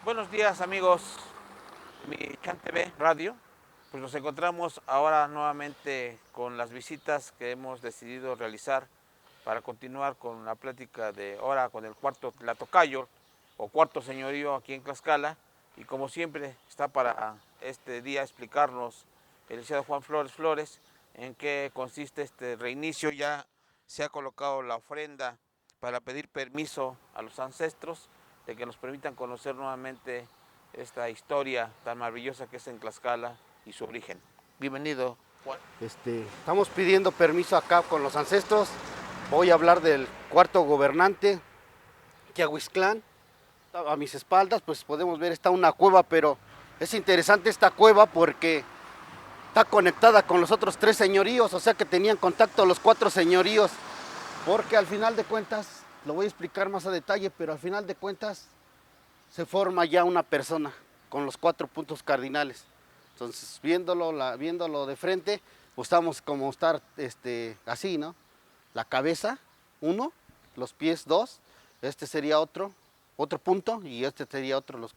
Buenos días amigos de mi Chan TV Radio. Pues nos encontramos ahora nuevamente con las visitas que hemos decidido realizar para continuar con la plática de ahora con el cuarto Tlatocayo o cuarto señorío aquí en Tlaxcala. Y como siempre está para este día explicarnos el licenciado Juan Flores Flores en qué consiste este reinicio. Ya se ha colocado la ofrenda para pedir permiso a los ancestros de que nos permitan conocer nuevamente esta historia tan maravillosa que es en Tlaxcala y su origen. Bienvenido, Juan. Estamos pidiendo permiso acá con los ancestros. Voy a hablar del cuarto gobernante, Quiahuiztlán. A mis espaldas, pues podemos ver, está una cueva, pero es interesante esta cueva porque está conectada con los otros tres señoríos, o sea que tenían contacto los cuatro señoríos, porque al final de cuentas, lo voy a explicar más a detalle, pero al final de cuentas se forma ya una persona con los 4 puntos cardinales. Entonces, viéndolo de frente, pues estamos como estar así, ¿no? La cabeza, 1, los pies, 2, este sería otro punto, y este sería otro, los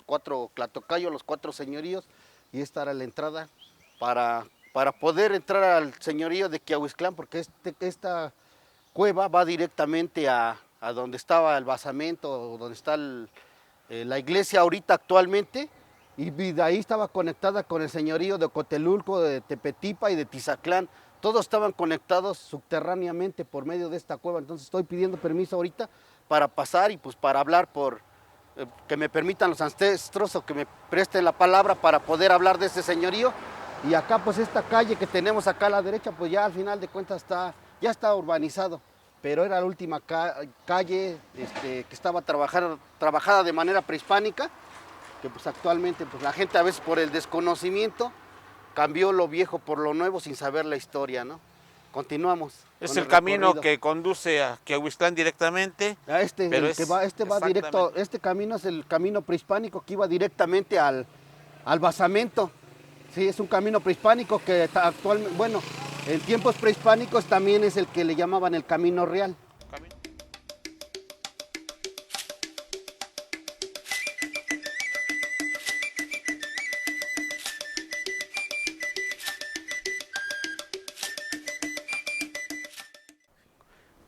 cuatro Tlatocayos, los 4 señoríos, y esta era la entrada para poder entrar al señorío de Quiahuiztlán, porque esta cueva va directamente a donde estaba el basamento, donde está la iglesia ahorita actualmente, y de ahí estaba conectada con el señorío de Ocotelulco, de Tepetipa y de Tizatlán. Todos estaban conectados subterráneamente por medio de esta cueva. Entonces estoy pidiendo permiso ahorita para pasar y pues para hablar que me permitan los ancestros o que me presten la palabra para poder hablar de este señorío. Y acá pues esta calle que tenemos acá a la derecha, pues ya al final de cuentas ya está urbanizado, pero era la última calle que estaba trabajada de manera prehispánica, que pues actualmente pues la gente a veces por el desconocimiento cambió lo viejo por lo nuevo sin saber la historia, ¿no? Continuamos. Es Con el el camino recorrido. que conduce a Quiahuiztlán directamente, pero Va directo, este camino es el camino prehispánico que iba directamente al basamento. Sí, es un camino prehispánico que actualmente, bueno, en tiempos prehispánicos también es el que le llamaban el camino real.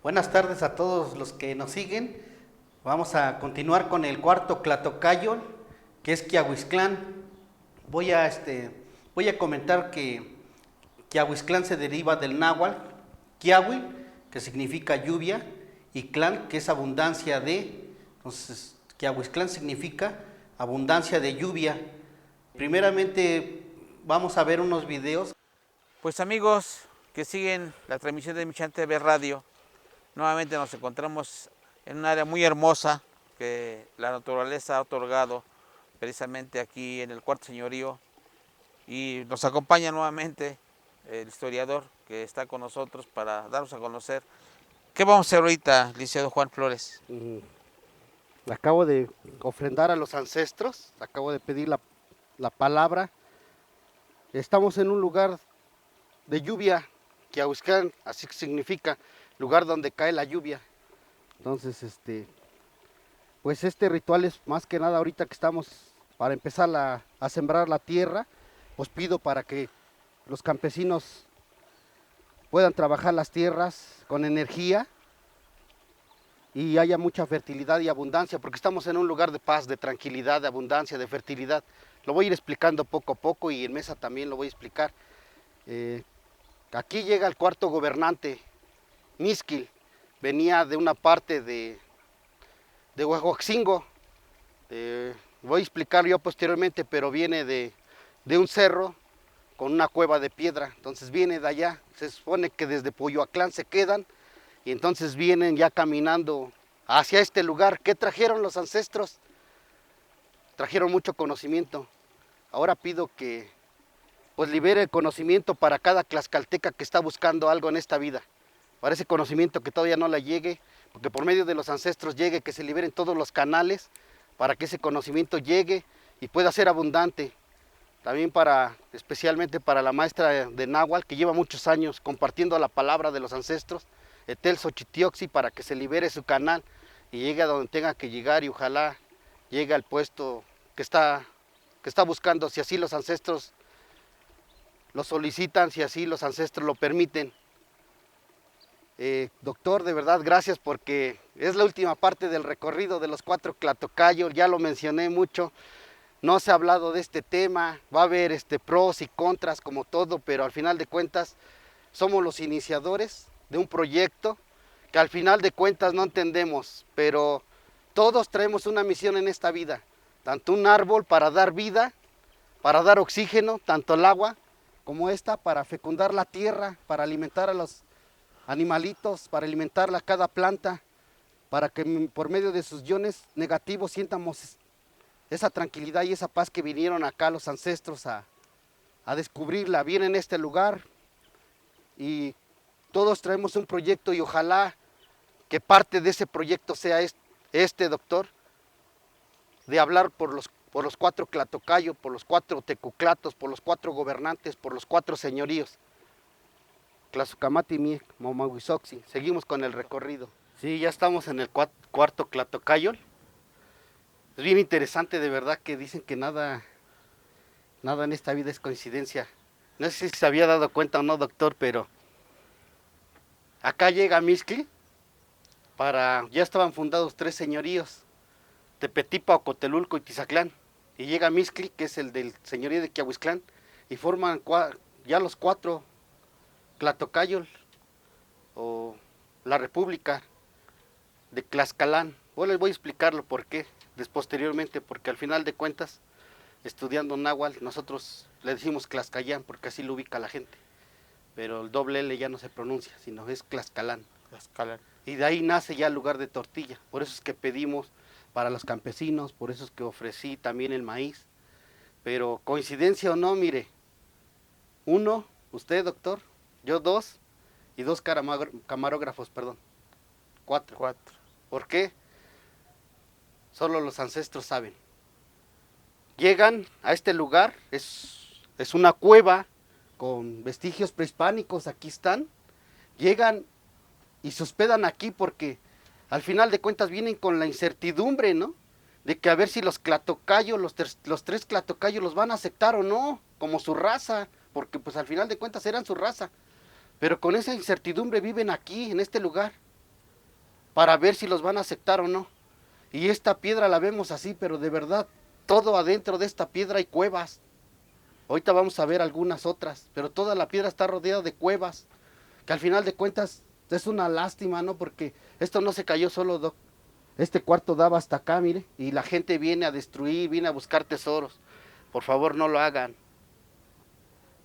Buenas tardes a todos los que nos siguen. Vamos a continuar con el cuarto Tlatocayo, que es Quiahuiztlán. Voy a comentar que Quiahuiztlán se deriva del náhuatl, Quiahui, que significa lluvia, y clan, que es abundancia de. Entonces, Quiahuiztlán significa abundancia de lluvia. Primeramente, vamos a ver unos videos. Pues amigos que siguen la transmisión de mi Chan TV Radio, nuevamente nos encontramos en un área muy hermosa que la naturaleza ha otorgado precisamente aquí en el cuarto señorío, y nos acompaña nuevamente el historiador que está con nosotros para darnos a conocer. ¿Qué vamos a hacer ahorita, licenciado Juan Flores? Acabo de ofrendar a los ancestros, acabo de pedir la palabra. Estamos en un lugar de lluvia, Quiahuiztlán, así significa, lugar donde cae la lluvia. Entonces, pues este ritual es más que nada ahorita que estamos para empezar a sembrar la tierra, pues pido para que los campesinos puedan trabajar las tierras con energía y haya mucha fertilidad y abundancia, porque estamos en un lugar de paz, de tranquilidad, de abundancia, de fertilidad. Lo voy a ir explicando poco a poco y en mesa también lo voy a explicar. Aquí llega el cuarto gobernante, Mixquil, venía de una parte de Huehuexingo, voy a explicar yo posteriormente, pero viene de un cerro con una cueva de piedra, entonces viene de allá, se supone que desde Poyoaclán se quedan, y entonces vienen ya caminando hacia este lugar. ¿Qué trajeron los ancestros? Trajeron mucho conocimiento. Ahora pido que pues libere el conocimiento para cada tlaxcalteca que está buscando algo en esta vida, para ese conocimiento que todavía no le llegue, porque por medio de los ancestros llegue, que se liberen todos los canales para que ese conocimiento llegue y pueda ser abundante. También especialmente para la maestra de náhuatl, que lleva muchos años compartiendo la palabra de los ancestros, Etel Xochitioxi, para que se libere su canal y llegue a donde tenga que llegar, y ojalá llegue al puesto que está buscando, si así los ancestros lo solicitan, si así los ancestros lo permiten. Doctor, de verdad, gracias porque es la última parte del recorrido de los 4 Tlahtocayol, ya lo mencioné mucho, no se ha hablado de este tema, va a haber pros y contras como todo, pero al final de cuentas somos los iniciadores de un proyecto que al final de cuentas no entendemos, pero todos traemos una misión en esta vida, tanto un árbol para dar vida, para dar oxígeno, tanto el agua como esta para fecundar la tierra, para alimentar a los animalitos, para alimentar a cada planta, para que por medio de sus iones negativos sientamos esa tranquilidad y esa paz que vinieron acá los ancestros a descubrirla. Vienen en este lugar y todos traemos un proyecto y ojalá que parte de ese proyecto sea doctor, de hablar por los 4 Tlahtocayol, por los 4 Tecuclatos, por los 4 gobernantes, por los 4 señoríos. Tlazohcamati, Momahuizoxi. Seguimos con el recorrido. Sí, ya estamos en el 4 Tlahtocayol. Es bien interesante, de verdad, que dicen que nada en esta vida es coincidencia. No sé si se había dado cuenta o no, doctor, pero acá llega Mixtli. Ya estaban fundados 3 señoríos, Tepetipa, Ocotelulco y Tizaclán. Y llega Mixtli, que es el del señorío de Quiahuizclán, y forman ya los 4 Tlahtocayol, o la República de Tlaxcalán. Hoy les voy a explicarlo por qué, posteriormente, porque al final de cuentas, estudiando náhuatl, nosotros le decimos Tlaxcayán, porque así lo ubica la gente. Pero el doble L ya no se pronuncia, sino es Tlaxcalán. Tlaxcala. Y de ahí nace ya el lugar de tortilla. Por eso es que pedimos para los campesinos, por eso es que ofrecí también el maíz. Pero coincidencia o no, mire, 1, usted, doctor, yo 2 y 2 camarógrafos, perdón, 4. 4. ¿Por qué? Solo los ancestros saben. Llegan a este lugar, es una cueva con vestigios prehispánicos, aquí están. Llegan y se hospedan aquí porque al final de cuentas vienen con la incertidumbre, ¿no? De que a ver si los Tlahtocayol, los 3 Tlahtocayol los van a aceptar o no, como su raza, porque pues al final de cuentas eran su raza. Pero con esa incertidumbre viven aquí, en este lugar, para ver si los van a aceptar o no. Y esta piedra la vemos así, pero de verdad, todo adentro de esta piedra hay cuevas. Ahorita vamos a ver algunas otras, pero toda la piedra está rodeada de cuevas, que al final de cuentas es una lástima, ¿no? Porque esto no se cayó solo, Doc. Este cuarto daba hasta acá, mire, y la gente viene a destruir, viene a buscar tesoros. Por favor, no lo hagan.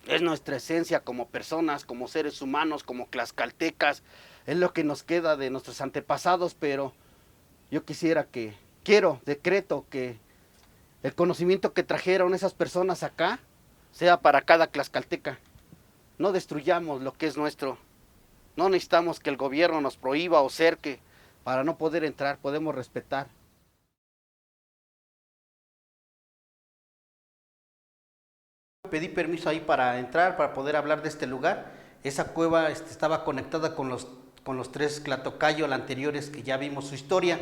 Es nuestra esencia como personas, como seres humanos, como tlaxcaltecas. Es lo que nos queda de nuestros antepasados, pero yo decreto que el conocimiento que trajeron esas personas acá sea para cada tlaxcalteca. No destruyamos lo que es nuestro. No necesitamos que el gobierno nos prohíba o cerque para no poder entrar, podemos respetar. Pedí permiso ahí para entrar, para poder hablar de este lugar. Esa cueva estaba conectada con los 3 Tlahtocayol anteriores que ya vimos su historia.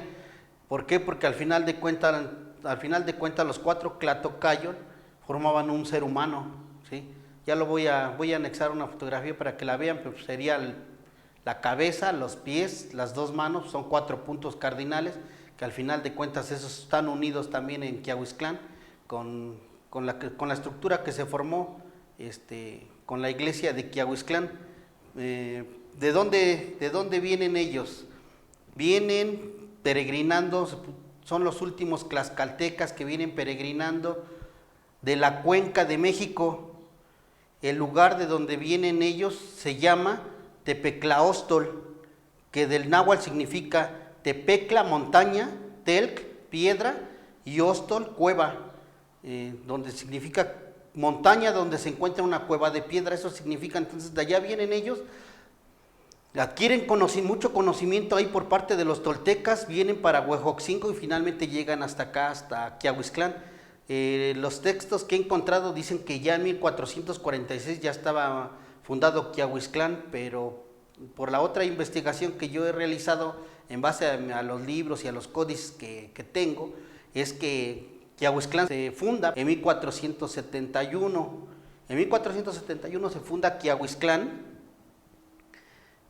¿Por qué? Porque al final de cuentas los 4 Tlahtocayol formaban un ser humano, ¿sí? Ya voy a anexar una fotografía para que la vean, pero sería la cabeza, los pies, las 2 manos, son 4 puntos cardinales, que al final de cuentas esos están unidos también en Quiahuizclán, con la estructura que se formó con la iglesia de Quiahuizclán. ¿De dónde vienen ellos? Vienen peregrinando, son los últimos tlaxcaltecas que vienen peregrinando de la cuenca de México. El lugar de donde vienen ellos se llama Tepeclaóstol, que del náhuatl significa Tepecla, montaña, Telc, piedra, y Óstol, cueva, donde significa montaña donde se encuentra una cueva de piedra. Eso significa, entonces de allá vienen ellos, adquieren mucho conocimiento ahí por parte de los toltecas, vienen para Huejoxingo y finalmente llegan hasta acá, hasta Quiahuizclán. Los textos que he encontrado dicen que ya en 1446 ya estaba fundado Quiahuizclán, pero por la otra investigación que yo he realizado en base a los libros y a los códices que tengo, es que Quiahuizclán se funda en 1471. En 1471 se funda Quiahuizclán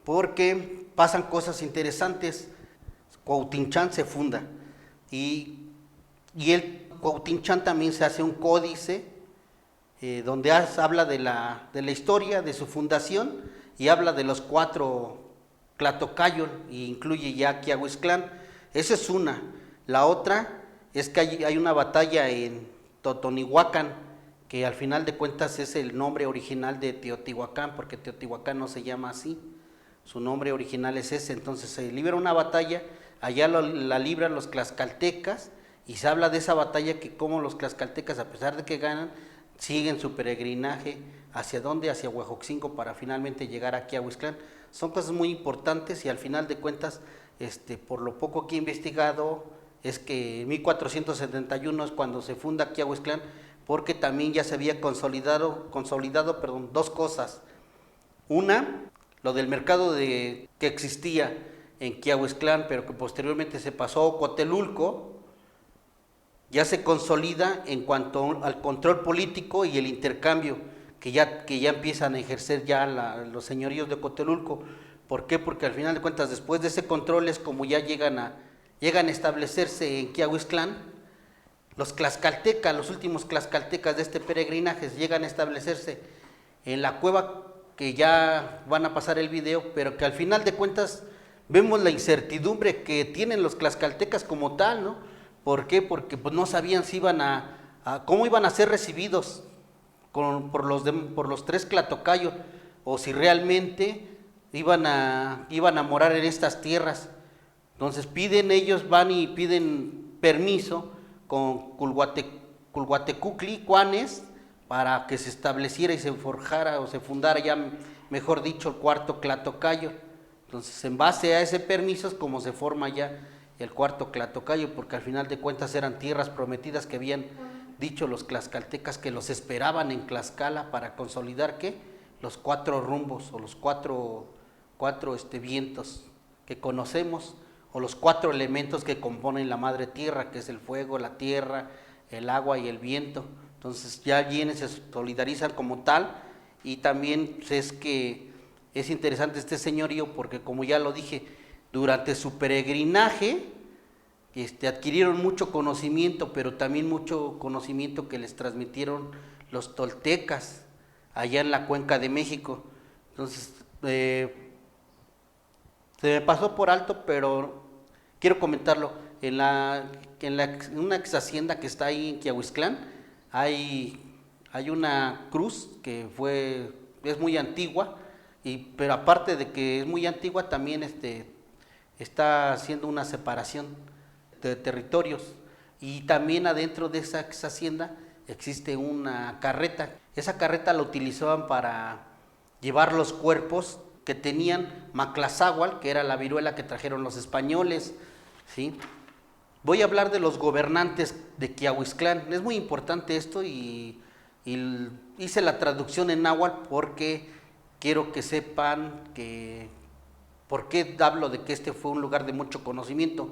porque pasan cosas interesantes. Cuauhtinchán se funda y el Cuauhtinchán también se hace un códice donde habla de la historia de su fundación y habla de los 4 Tlahtocayol e incluye ya Quiahuizclán. Esa es una. La otra es que hay una batalla en Totonihuacán, que al final de cuentas es el nombre original de Teotihuacán, porque Teotihuacán no se llama así, su nombre original es ese. Entonces se libra una batalla, allá la libran los tlaxcaltecas, y se habla de esa batalla, que como los tlaxcaltecas, a pesar de que ganan, siguen su peregrinaje, ¿hacia dónde? Hacia Huejotzingo, para finalmente llegar aquí a Quiahuizclán. Son cosas muy importantes, y al final de cuentas, por lo poco que he investigado, es que en 1471 es cuando se funda Quiahuizclán, porque también ya se había consolidado 2 cosas. Una, lo del mercado que existía en Quiahuizclán, pero que posteriormente se pasó a Ocotelulco, ya se consolida en cuanto al control político y el intercambio que ya empiezan a ejercer ya los señoríos de Ocotelulco. ¿Por qué? Porque al final de cuentas, después de ese control, es como ya llegan a establecerse en Quiahuizclán. Los tlaxcaltecas, los últimos tlaxcaltecas de este peregrinaje, llegan a establecerse en la cueva, que ya van a pasar el video, pero que al final de cuentas vemos la incertidumbre que tienen los tlaxcaltecas como tal, ¿no? ¿Por qué? Porque pues no sabían si cómo iban a ser recibidos por los 3 Tlahtocayol, o si realmente iban a morar en estas tierras. Entonces ellos van y piden permiso con Culhuatecuhtli Cuanes para que se estableciera y se forjara o se fundara ya, mejor dicho, el 4 Tlahtocayol. Entonces, en base a ese permiso es como se forma ya el 4 Tlahtocayol, porque al final de cuentas eran tierras prometidas que habían dicho los tlaxcaltecas que los esperaban en Tlaxcala para consolidar, ¿qué? Los 4 rumbos, o los cuatro vientos que conocemos, o los 4 elementos que componen la madre tierra, que es el fuego, la tierra, el agua y el viento. Entonces ya vienen, se solidarizan como tal. Y también pues, es que es interesante este señorío, porque como ya lo dije, durante su peregrinaje adquirieron mucho conocimiento, pero también mucho conocimiento que les transmitieron los toltecas allá en la Cuenca de México. Entonces se me pasó por alto, pero quiero comentarlo. En una ex hacienda que está ahí en Quiahuizclán, hay una cruz que es muy antigua, pero aparte de que es muy antigua, también está haciendo una separación de territorios, y también adentro de esa ex hacienda existe una carreta. Esa carreta la utilizaban para llevar los cuerpos que tenían Maclazáhuatl, que era la viruela que trajeron los españoles, ¿sí? Voy a hablar de los gobernantes de Quiahuizclán. Es muy importante esto, y hice la traducción en náhuatl porque quiero que sepan por qué hablo de que este fue un lugar de mucho conocimiento.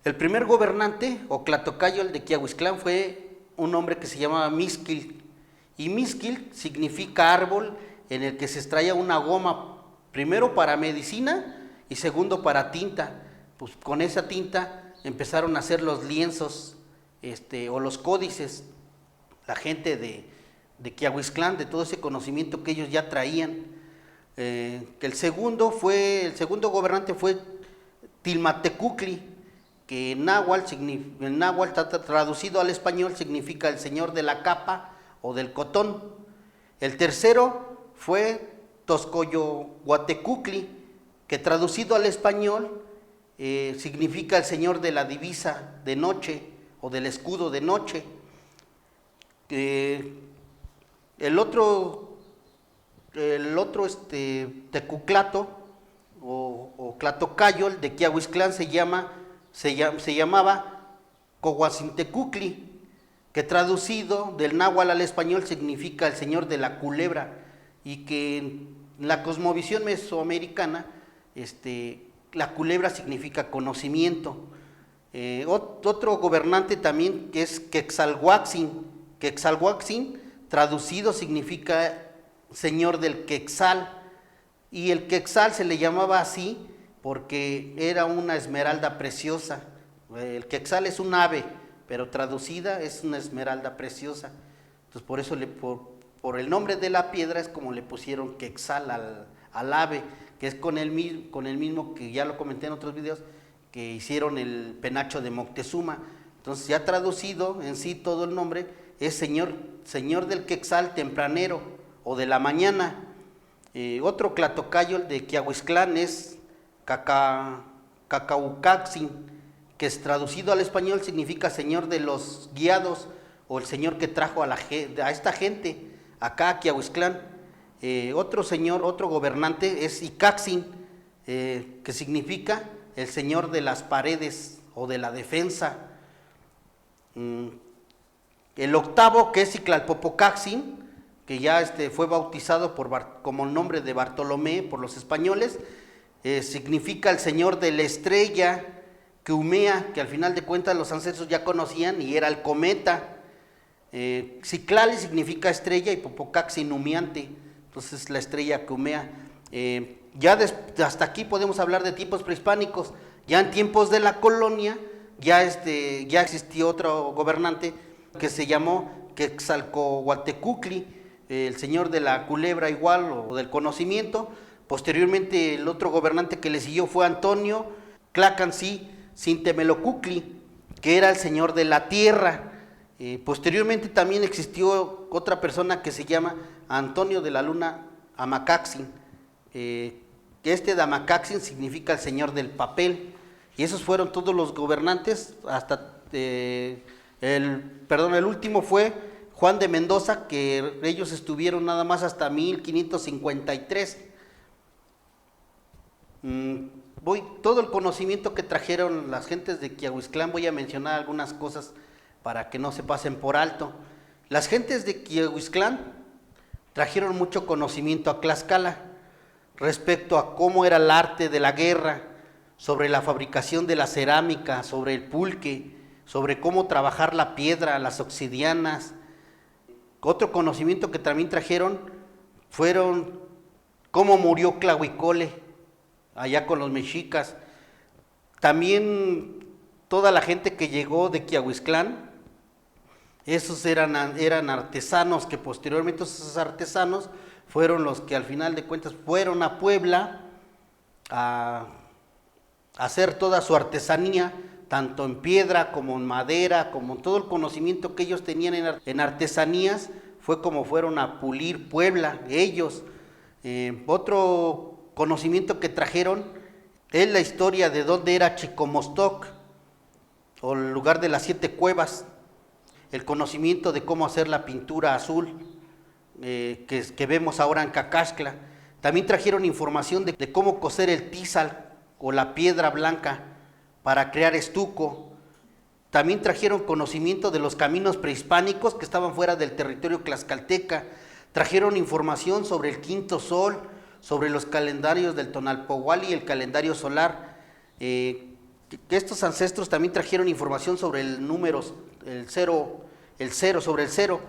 El primer gobernante o Tlahtocayol de Quiahuizclán fue un hombre que se llamaba Mixquil, y Mixquil significa árbol en el que se extraía una goma, primero para medicina y segundo para tinta. Pues con esa tinta empezaron a hacer los lienzos o los códices, la gente de Quiahuizclán, de todo ese conocimiento que ellos ya traían. El segundo gobernante fue Tilmatecuhtli, que en náhuatl traducido al español significa el señor de la capa o del cotón. El tercero fue Toscoyohuatecuhtli, que traducido al español significa el señor de la divisa de noche o del escudo de noche. El otro Tecuclato o Tlahtocayol de Quiahuizclán se llamaba Cohuacintecuhtli, que traducido del náhuatl al español significa el señor de la culebra, y que en la cosmovisión mesoamericana la culebra significa conocimiento. Otro gobernante también que es Quetzalhuatzin. Quetzalhuatzin, traducido, significa señor del Quetzal, y el Quetzal se le llamaba así porque era una esmeralda preciosa. El Quetzal es un ave, pero traducida es una esmeralda preciosa. Entonces por eso por el nombre de la piedra es como le pusieron Quetzal al ave, que es con el mismo que ya lo comenté en otros videos, que hicieron el penacho de Moctezuma. Entonces ya traducido en sí todo el nombre es señor del Quetzal tempranero o de la mañana. Otro tlatocayo de Quiahuizclán es Cacaucatzin, que es traducido al español significa señor de los guiados o el señor que trajo a esta gente acá a Quiahuizclán. Otro gobernante es Icaxin, que significa el señor de las paredes o de la defensa. El octavo, que es Ictlalpopocaxin, que ya fue bautizado como el nombre de Bartolomé por los españoles, significa el señor de la estrella que humea, que al final de cuentas los ancestros ya conocían y era el cometa. Ciclali significa estrella y Popocaxin humeante, entonces la estrella que humea. Hasta aquí podemos hablar de tiempos prehispánicos. Ya en tiempos de la colonia ya existió otro gobernante que se llamó Quetzalcoatlicue, el señor de la culebra igual o del conocimiento. Posteriormente el otro gobernante que le siguió fue Antonio Tlacanci Cintemelocucli, que era el señor de la tierra. Posteriormente también existió otra persona que se llama Antonio de la Luna Amacaxin, que de Amacaxin significa el señor del papel. Y esos fueron todos los gobernantes hasta el último fue Juan de Mendoza, que ellos estuvieron nada más hasta 1553. Todo el conocimiento que trajeron las gentes de Quiahuizclán, voy a mencionar algunas cosas para que no se pasen por alto. Las gentes de Quiahuizclán trajeron mucho conocimiento a Tlaxcala respecto a cómo era el arte de la guerra, sobre la fabricación de la cerámica, sobre el pulque, sobre cómo trabajar la piedra, las obsidianas. Otro conocimiento que también trajeron fueron cómo murió Tlahuicole allá con los mexicas. También toda la gente que llegó de Quiahuizclán, esos eran artesanos, que posteriormente esos artesanos fueron los que al final de cuentas fueron a Puebla a hacer toda su artesanía, tanto en piedra como en madera, como todo el conocimiento que ellos tenían en artesanías, fue como fueron a pulir Puebla, ellos. Otro conocimiento que trajeron es la historia de dónde era Chicomostoc, o el lugar de las 7 cuevas, el conocimiento de cómo hacer la pintura azul, que vemos ahora en Cacaxtla. También trajeron información de cómo cocer el tízal, o la piedra blanca, para crear estuco. También trajeron conocimiento de los caminos prehispánicos que estaban fuera del territorio tlaxcalteca. Trajeron información sobre el quinto sol, sobre los calendarios del Tonalpohualli y el calendario solar. Estos ancestros también trajeron información sobre el número, el cero, sobre el cero.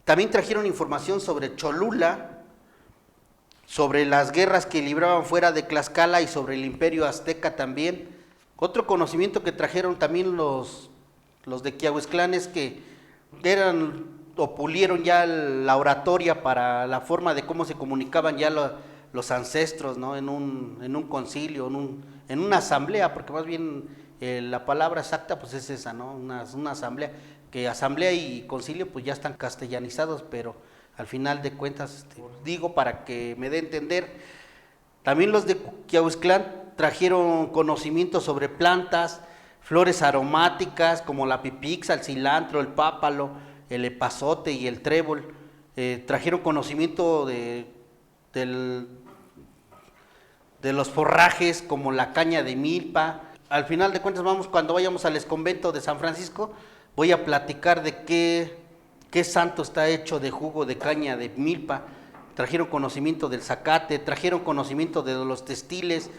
También trajeron información sobre Cholula, sobre las guerras que libraban fuera de Tlaxcala y sobre el imperio azteca también. Otro conocimiento que trajeron también los de Quiahuizclán es que pulieron ya la oratoria para la forma de cómo se comunicaban ya los ancestros, ¿no? en un concilio, en una asamblea, porque más bien la palabra exacta pues es esa, ¿no? Una asamblea, que asamblea y concilio pues ya están castellanizados, pero al final de cuentas, digo para que me dé a entender. También los de Quiahuizclán trajeron conocimiento sobre plantas, flores aromáticas como la pipixa, el cilantro, el pápalo, el epazote y el trébol. Trajeron conocimiento de los forrajes como la caña de milpa. Al final de cuentas, cuando vayamos al exconvento de San Francisco, voy a platicar de qué santo está hecho de jugo de caña de milpa. Trajeron conocimiento del zacate, trajeron conocimiento de los textiles,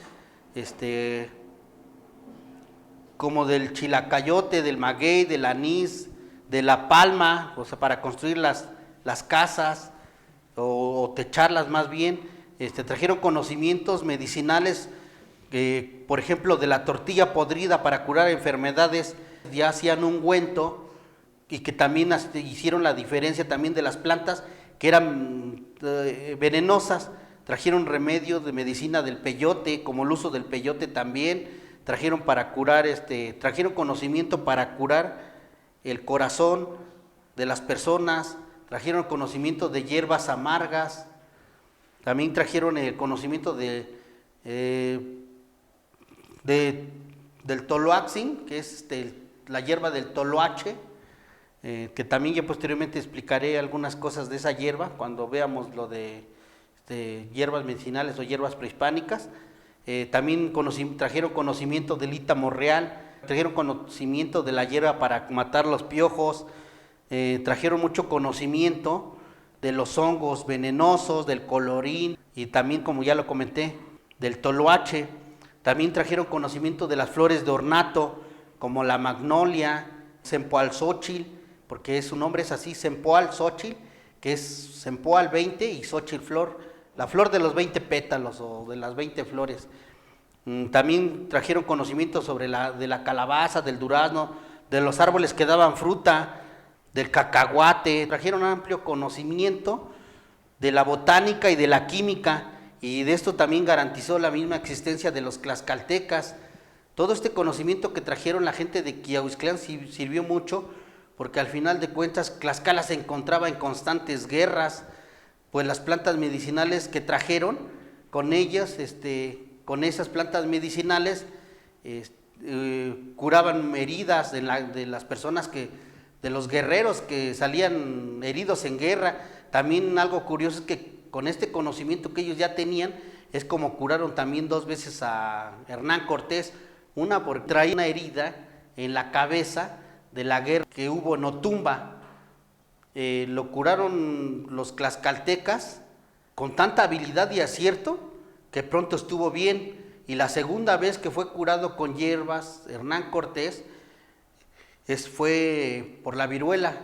como del chilacayote, del maguey, del anís, de la palma, o sea, para construir las casas o techarlas más bien. Trajeron conocimientos medicinales, por ejemplo, de la tortilla podrida para curar enfermedades. Ya hacían ungüento y que también hicieron la diferencia también de las plantas que eran venenosas. Trajeron remedio de medicina del peyote, como el uso del peyote también. Trajeron para curar, trajeron conocimiento para curar el corazón de las personas. Trajeron conocimiento de hierbas amargas. También trajeron el conocimiento del toloaxin, que es la hierba del toloache, que también ya posteriormente explicaré algunas cosas de esa hierba cuando veamos lo de hierbas medicinales o hierbas prehispánicas. También trajeron conocimiento del ítamo real, trajeron conocimiento de la hierba para matar los piojos, trajeron mucho conocimiento de los hongos venenosos, del colorín y también, como ya lo comenté, del toloache. También trajeron conocimiento de las flores de ornato, como la magnolia, Cempoalxóchitl, porque su nombre es así, Cempoalxóchitl, que es Cempoal 20 y Xochitl flor, la flor de los 20 pétalos o de las 20 flores. También trajeron conocimiento sobre de la calabaza, del durazno, de los árboles que daban fruta, del cacahuate. Trajeron amplio conocimiento de la botánica y de la química, y de esto también garantizó la misma existencia de los tlaxcaltecas. Todo este conocimiento que trajeron la gente de Quiahuizclán sirvió mucho, porque al final de cuentas Tlaxcala se encontraba en constantes guerras, pues las plantas medicinales que trajeron, con ellas, con esas plantas medicinales, curaban heridas de las personas de los guerreros que salían heridos en guerra. También algo curioso es que con este conocimiento que ellos ya tenían, es como curaron también 2 veces a Hernán Cortés, una porque traía una herida en la cabeza de la guerra que hubo en Otumba. Lo curaron los tlaxcaltecas con tanta habilidad y acierto que pronto estuvo bien. Y la segunda vez que fue curado con hierbas Hernán Cortés fue por la viruela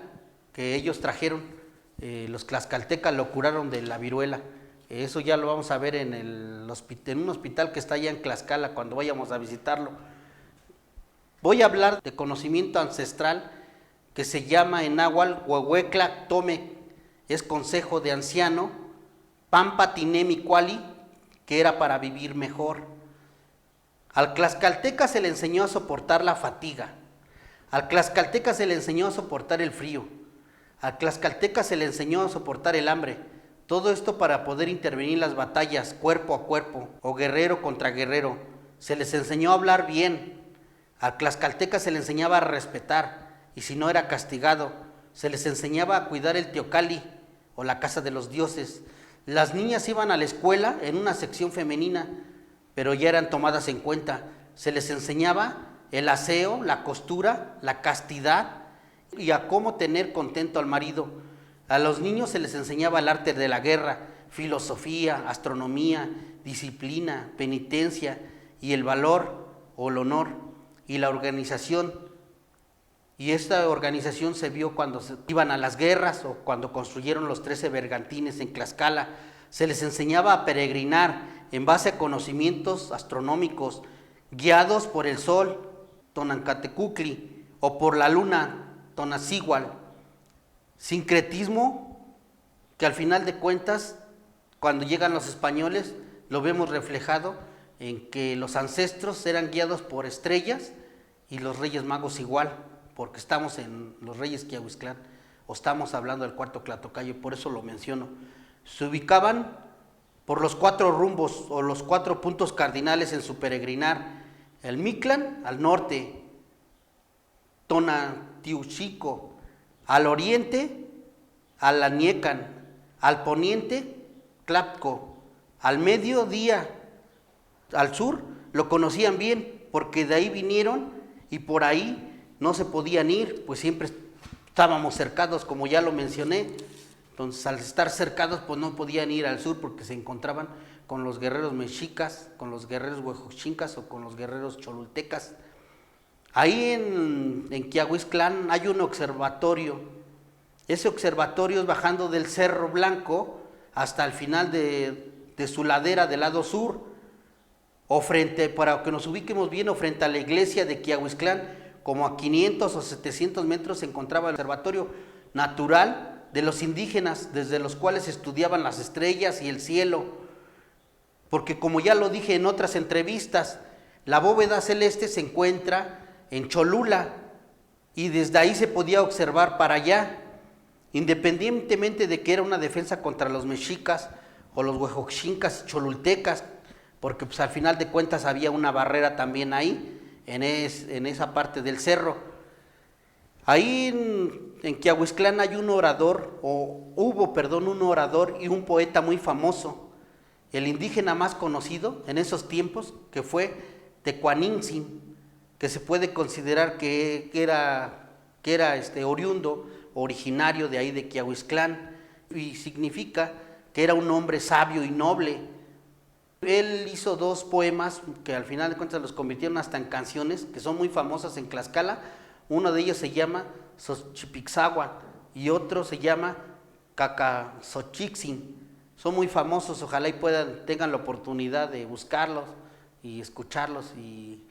que ellos trajeron. Los tlaxcaltecas lo curaron de la viruela. Eso ya lo vamos a ver en un hospital que está allá en Tlaxcala cuando vayamos a visitarlo. Voy a hablar de conocimiento ancestral que se llama en náhuatl Huehuecla Tome, es consejo de anciano, Pampa Tinemi Cuali, que era para vivir mejor. Al tlaxcalteca se le enseñó a soportar la fatiga, al tlaxcalteca se le enseñó a soportar el frío, al tlaxcalteca se le enseñó a soportar el hambre. Todo esto para poder intervenir en las batallas cuerpo a cuerpo o guerrero contra guerrero. Se les enseñó a hablar bien. Al tlaxcalteca se le enseñaba a respetar y si no era castigado. Se les enseñaba a cuidar el teocalli o la casa de los dioses. Las niñas iban a la escuela en una sección femenina, pero ya eran tomadas en cuenta. Se les enseñaba el aseo, la costura, la castidad y a cómo tener contento al marido. A los niños se les enseñaba el arte de la guerra, filosofía, astronomía, disciplina, penitencia y el valor o el honor y la organización. Y esta organización se vio cuando iban a las guerras o cuando construyeron los 13 bergantines en Tlaxcala. Se les enseñaba a peregrinar en base a conocimientos astronómicos, guiados por el sol, Tonancatecuhtli, o por la luna, Tonacigual. Sincretismo que al final de cuentas, cuando llegan los españoles, lo vemos reflejado en que los ancestros eran guiados por estrellas y los reyes magos igual, porque estamos en los reyes Quiahuizclán, o estamos hablando del cuarto Tlatocayo, por eso lo menciono. Se ubicaban por los 4 rumbos o los 4 puntos cardinales en su peregrinar: el Mictlán al norte, Tonatiuhxico al oriente, Alaniecan, al poniente, Tlapco, al mediodía, al sur, lo conocían bien, porque de ahí vinieron y por ahí no se podían ir, pues siempre estábamos cercados, como ya lo mencioné. Entonces, al estar cercados, pues no podían ir al sur porque se encontraban con los guerreros mexicas, con los guerreros huejochincas o con los guerreros cholultecas. Ahí en Quiahuizclán hay un observatorio. Ese observatorio es bajando del Cerro Blanco hasta el final de su ladera del lado sur, o frente, para que nos ubiquemos bien, o frente a la iglesia de Quiahuizclán, como a 500 o 700 metros se encontraba el observatorio natural de los indígenas, desde los cuales estudiaban las estrellas y el cielo. Porque como ya lo dije en otras entrevistas, la bóveda celeste se encuentra en Cholula y desde ahí se podía observar para allá, independientemente de que era una defensa contra los mexicas o los huejoxincas y cholultecas, porque pues al final de cuentas había una barrera también ahí, en esa parte del cerro. Ahí en Quiahuizclán hay un orador, un orador y un poeta muy famoso, el indígena más conocido en esos tiempos, que fue Tecuanintzin, que se puede considerar que era oriundo, originario de ahí de Quiahuizclán, y significa que era un hombre sabio y noble. Él hizo 2 poemas que al final de cuentas los convirtieron hasta en canciones, que son muy famosas en Tlaxcala. Uno de ellos se llama Xochipixagua y otro se llama Cacaxochixin. Son muy famosos, ojalá y tengan la oportunidad de buscarlos y escucharlos y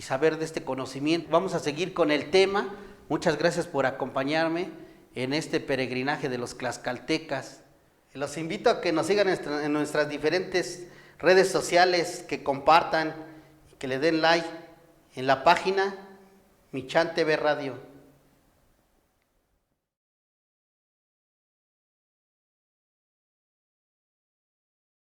saber de este conocimiento. Vamos a seguir con el tema. Muchas gracias por acompañarme en este peregrinaje de los tlaxcaltecas. Los invito a que nos sigan en nuestras diferentes redes sociales, que compartan y que le den like en la página Michan TV Radio.